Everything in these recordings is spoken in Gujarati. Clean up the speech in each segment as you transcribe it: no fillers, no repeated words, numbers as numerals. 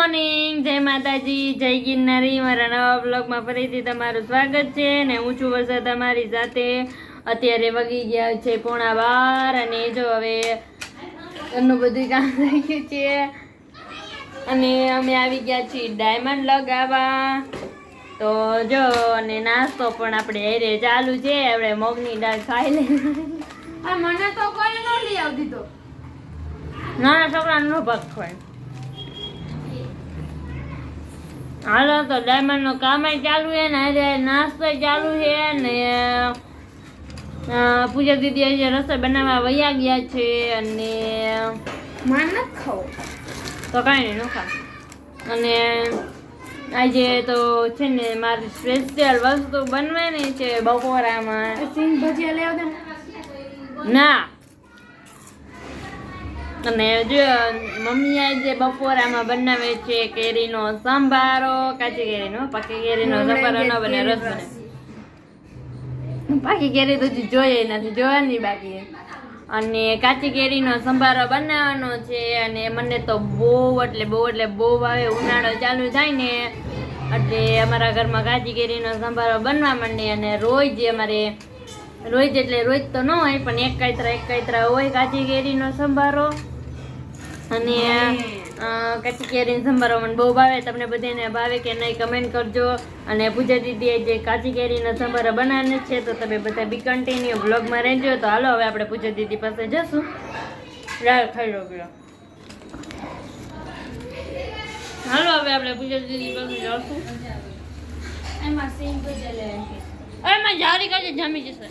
મોર્નિંગ, જય માતાજી, જય ગિરનારી। મારા નવા બ્લોગમાં ફરીથી તમારું સ્વાગત છે ને હું છું વર્ષા તમારી સાથે। અત્યારે વાગી ગયા છે 11:15 અને જો હવે ઘરનું બધું કામ થઈ ગયું છે અને અમે આવી ગયા છીએ ડાયમંડ લગાવવા। તો જો અને નાસ્તો પણ આપણે હેરે ચાલુ છે। આપણે મગની દાળ ખાઈ લે। મને તો કોઈ ન લઈ આવતી તો નાના છોકરાનો ભાગ ખવાય। હાલો તો ડાયમંડ નું કામ ચાલુ છે ને નાસ્તો ચાલુ છે ને પૂજા દીદી આજે રસોઈ બનાવવા વયા ગયા છે અને માન ન ખાવ તો કાંઈ નહીં ન ખા। અને આજે તો છે ને મારી સ્પેશિયલ વસ્તુ બનવાની છે બપોરામાં। સિંગ ભજીયા લઈ આવજો ના અને જો મમ્મી આજે બપોરામાં બનાવે છે કેરીનો સંભારો। કાચી કેરીનો, પાકી કેરીનો સંભારો ન બને, રસ બને। પાકી કેરી તો હજી જોઈએ નથી, જોવાની બાકી। અને કાચી કેરીનો સંભારો બનાવવાનો છે અને મને તો બહુ એટલે બહુ આવે। ઉનાળો ચાલુ થાય ને એટલે અમારા ઘરમાં કાચી કેરીનો સંભારો બનવા માંડે અને રોજ એટલે રોજ તો ન હોય પણ એક કાતરા હોય કાચી કેરીનો સંભારો। અને કાચી કેરીનો સંભારો મને બહુ ભાવે। તમને બધાને ભાવે કે નહીં કમેન્ટ કરજો। અને પૂજા દીદીએ જે કાચી કેરીનો સંભારો બનાવવાનો છે તો તમે બધા બી કન્ટિન્યુ બ્લોગમાં રહેજો। તો હાલો હવે આપણે પૂજા દીદી પાસે જશું। દાળ ખાઈ લો પેલો। હાલો હવે આપણે પૂજા દીદી પાસે જશું। એમાં સિંગ ભજીયા લઈ આવજો। એમાં જારી કાચી જામી જશે।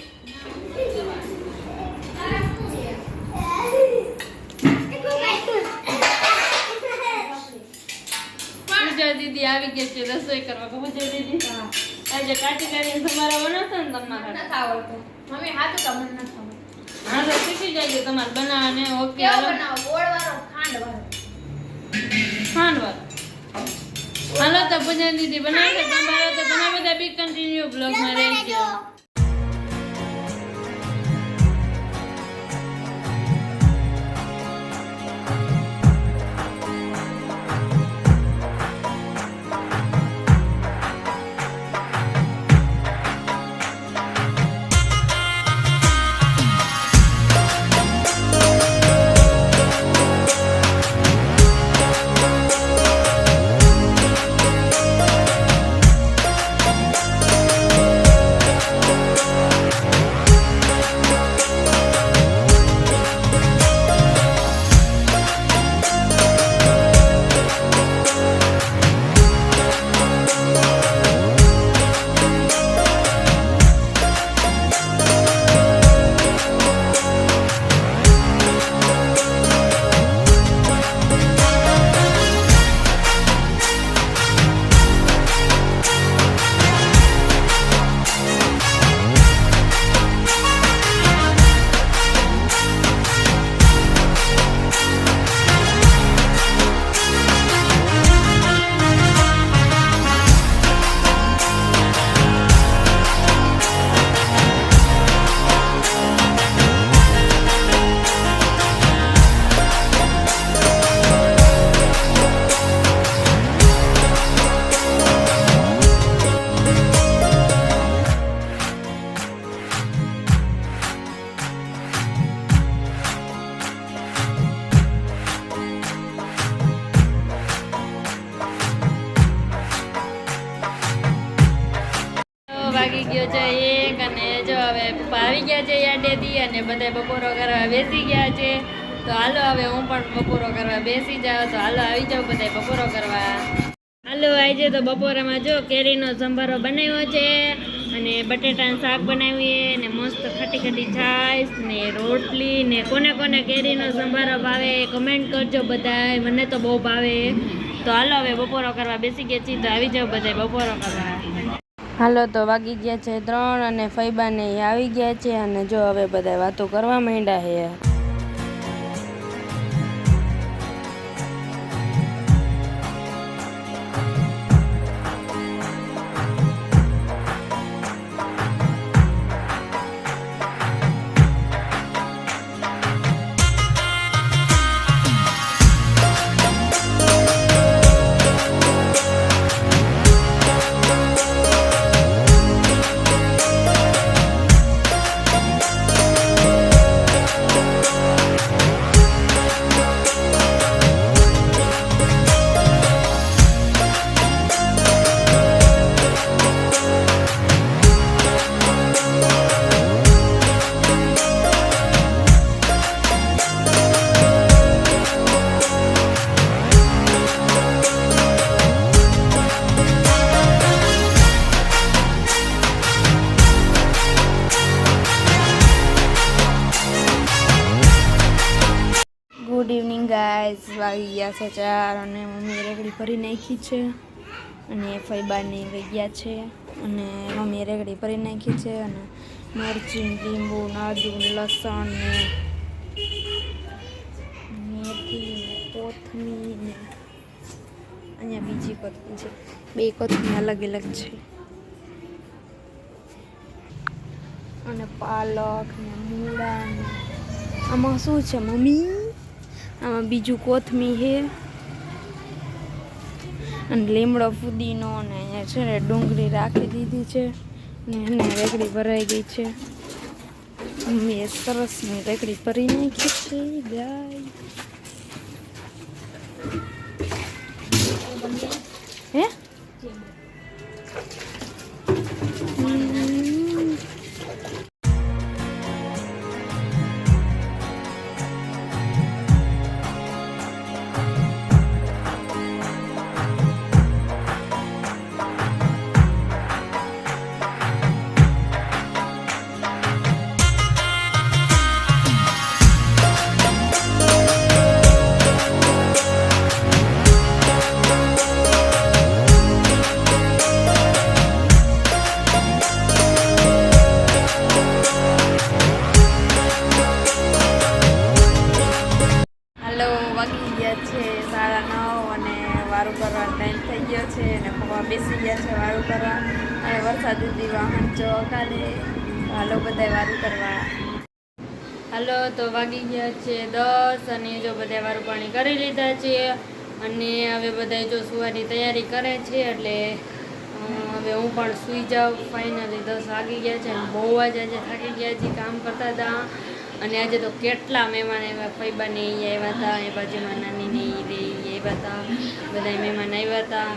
પૂજા દીદી આવી ગયા છે રસોઈ કરવા। પૂજા દીદી આજે કાચી કેરીનો સંભારો બનાવતો ને તમારે નથી આવડતું મમ્મી હાથું તો મને નથી આવડતું। હા તો શીખી જાય તમારે બનાવવાને। ઓકે કેવો બનાવો? ગોળ વાળો, ખાંડ વાળો? હાલો તો પૂજા દીદી બનાવશે સંભારો તો તમે બધા બી કન્ટિન્યુ બ્લોગમાં રહેજો। વાગી ગયો છે 1 અને જો હવે પપ્પા આવી ગયા છે યાડેથી અને બધા બપોરો કરવા બેસી ગયા છે। તો હાલો હવે હું પણ બપોરો કરવા બેસી જાઉં। તો હાલો આવી જાઉં બધા બપોરો કરવા। હાલો આજે તો બપોરામાં જો કેરીનો સંભારો બનાવ્યો છે અને બટેટાનું શાક બનાવીએ ને મસ્ત ખાટી છાશ ને રોટલી ને કોને કેરીનો સંભારો ભાવે કમેન્ટ કરજો બધા। મને તો બહુ ભાવે। તો હાલો હવે બપોરો કરવા બેસી ગયા છીએ। તો આવી જાઓ બધા બપોરો કરવા। હાલો તો વાગી ગયા છે 3 અને ફૈબાને આવી ગયા છે અને જો હવે બધા વાતો કરવા માંડ્યા છે। ગાઈસ વાગી ગયા છે 4 અને મમ્મીએ રેગડી ભરી નાખી છે અને ફઈબાને વહી ગયા છે અને મમ્મીએ રેગડી ભરી નાખી છે અને મરચી લીંબુ આદુ લસણ ને મેથી ને કોથમીર ને અહીંયા બીજી કોથમીર છે, 2 કોથમીર અલગ અલગ છે અને પાલક ને મૂળા ને આમાં શું છે મમ્મી? આમાં બીજું કોથમીર છે અને લીમડો ફુદીનો ને અહીંયા છે ને ડુંગળી રાખી દીધી છે ને એને રેકડી ભરાઈ ગઈ છે. મમ્મીએ સરસની રેકડી ભરી નાખી છે ગાય. હે વાગી ગયા છે 9:30 અને વારું કરવાનો ટાઈમ થઈ ગયો છે અને પપ્પા બેસી ગયા છે વારું કરવા અને વરસાદ દીધી વાહન જો કાલે હાલો બધાય વારું કરવા. હાલો તો વાગી ગયા છે 10 અને જો બધા વારું પાણી કરી લીધા છે અને હવે બધા જો સુવાની તૈયારી કરે છે એટલે હવે હું પણ સૂઈ જાઉં. ફાઇનલી 10 વાગી ગયા છે અને બહુ જ આજે થાકી ગયા છીએ કામ કરતા હતા અને આજે તો કેટલા મહેમાન આવ્યા. ફઈબાને આવ્યા હતા એ બાજુમાં નાનીને આવ્યા હતા, બધા મહેમાન આવ્યા હતા.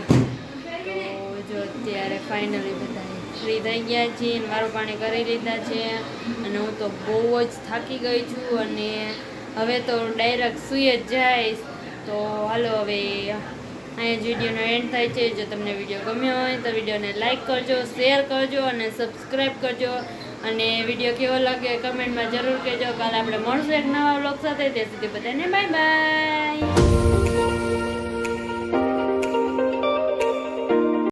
તો જો અત્યારે ફાઇનલી બધા ફ્રી થઈ ગયા છીએ અને વારું પાણી કરી લીધા છે અને હું તો બહુ જ થાકી ગઈ છું અને હવે તો ડાયરેક્ટ સૂઈ જ જઈશ. તો હાલો હવે અહીંયા જ વિડીયોનો એન્ડ થાય છે. જો તમને વિડીયો ગમ્યો હોય તો વિડીયોને લાઇક કરજો, શેર કરજો અને સબસ્ક્રાઈબ કરજો અને વિડીયો કેવો લાગે કમેન્ટમાં જરૂર કહેજો. કાલે આપણે મળશું એક નવા વ્લોગ સાથે. ત્યાં સુધી બધાને બાય બાય.